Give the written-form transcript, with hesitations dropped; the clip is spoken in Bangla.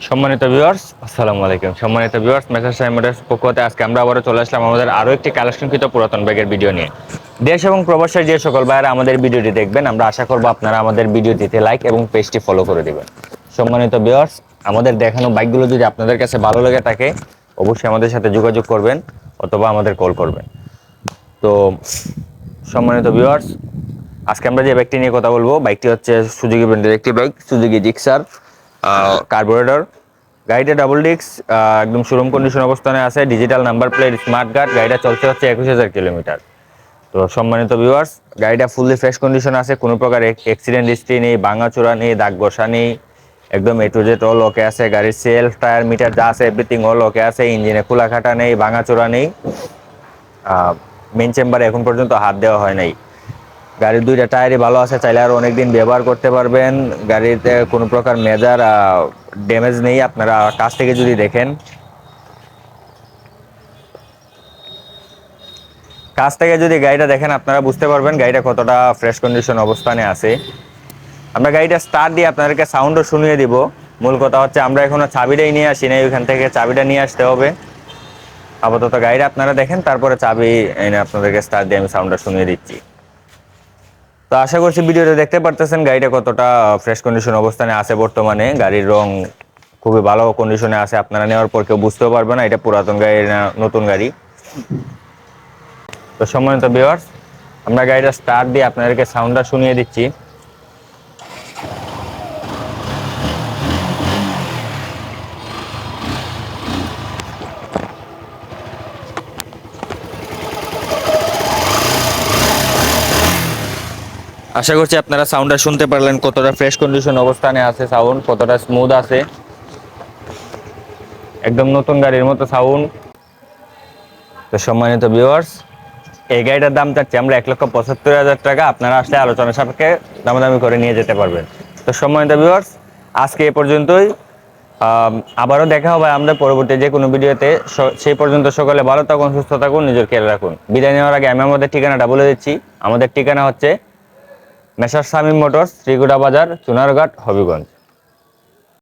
সম্মানিত ভিউয়ার্স, আসসালামু আলাইকুম। সম্মানিত ভিউয়ার্স, মেসার্স মোটরস পক্ষ হতে আজকে আমরা আবারও চলে আসলাম আমাদের আরও একটি কালেকশনকৃত পুরাতন বাইকের ভিডিও নিয়ে। দেশ এবং প্রবাসের যে সকল ভাইয়েরা আমাদের ভিডিওটি দেখবেন, আমরা আশা করব আপনারা আমাদের ভিডিওটিতে লাইক এবং পেজটি ফলো করে দিবেন। সম্মানিত ভিউয়ার্স, আমাদের দেখানো বাইকগুলো যদি আপনাদের কাছে ভালো লেগে থাকে, অবশ্যই আমাদের সাথে যোগাযোগ করবেন অথবা আমাদের কল করবেন। তো সম্মানিত ভিউয়ার্স, আজকে আমরা যে বাইকটি নিয়ে কথা বলবো, বাইকটি হচ্ছে সুজুকি ব্র্যান্ডের একটি বাইক, সুজুকি জিক্সার কার্বোরেটর। গাড়িটা ডাবল ডিস্ক, একদম শোরুম কন্ডিশন অবস্থানে আছে, digital number plate, smart card. গাড়িটা চলছে হচ্ছে 21,000 কিলোমিটার। তো সম্মানিত ভিউয়ার্স, গাড়িটা ফুললি ফ্রেশ কন্ডিশন আছে, কোনো প্রকার অ্যাক্সিডেন্ট হিস্ট্রি নেই, ভাঙাচোরা নেই, দাগ ঘষা নেই, একদম এ টু জেড অল ওকে আছে। গাড়ির সেলফ টায়ার মিটার যা আছে এভরিথিং অল ওকে আছে। ইঞ্জিনে খোলা খাটা নেই, ভাঙাচোরা নেই। মেন চেম্বারে এখন পর্যন্ত হাত দেওয়া হয় নাই। গাড়ির দুইটা টায়ারই ভালো আছে, চাইলে আরও অনেকদিন ব্যবহার করতে পারবেন। গাড়িতে কোনো প্রকার মেজর ড্যামেজ নেই। আপনারা কাছ থেকে যদি দেখেন, গাড়িটা দেখেন, আপনারা বুঝতে পারবেন গাড়িটা কতটা ফ্রেশ কন্ডিশন অবস্থানে আছে। আমরা গাড়িটা স্টার্ট দিয়ে আপনাদেরকে সাউন্ডও শুনিয়ে দিব। মূল কথা হচ্ছে আমরা এখনো চাবিটাই নিয়ে আসি নাই, ওইখান থেকে চাবিটা নিয়ে আসতে হবে। আপাতত গাড়িটা আপনারা দেখেন, তারপরে চাবি এনে আপনাদেরকে স্টার্ট দিয়ে আমি সাউন্ডটা শুনিয়ে দিচ্ছি। তো আশা করছি ভিডিওতে দেখতে পারতেছেন গাড়িটা কতটা ফ্রেশ কন্ডিশন অবস্থানে আছে বর্তমানে। গাড়ির রং খুবই ভালো কন্ডিশনে আছে, আপনারা নেওয়ার পর কেউ বুঝতেও পারবে না এটা পুরাতন গাড়ি না নতুন গাড়ি। তো সম্মানিত ভিউয়ার্স, আমরা গাড়িটা স্টার্ট দিয়ে আপনাদেরকে সাউন্ডটা শুনিয়ে দিচ্ছি। আশা করছি আপনারা সাউন্ডটা শুনতে পারলেন, কতটা ফ্রেশ কন্ডিশন অবস্থানে আছে, সাউন্ড কতটা স্মুথ আছে, একদম নতুন গাড়ির মতো সাউন্ড। তো সম্মানিত ভিউয়ার্স, এই গাড়িটার দাম চাচ্ছি আমরা 1,75,000 টাকা। আপনারা আসলে আলোচনা সাপেক্ষে দামাদামি করে নিয়ে যেতে পারবেন। তো সম্মানিত ভিউয়ার্স, আজকে এ পর্যন্তই। আবারও দেখা হবে আমাদের পরবর্তী যে কোনো ভিডিওতে। সেই পর্যন্ত সকলে ভালো থাকুন, সুস্থ থাকুন, নিজের খেয়াল রাখুন। বিদায় নেওয়ার আগে আমি আমাদের ঠিকানাটা বলে দিচ্ছি। আমাদের ঠিকানা হচ্ছে মেসার্স শামীম মোটরস, শ্রীগুড়া বাজার, চুনারঘাট, হবিগঞ্জ।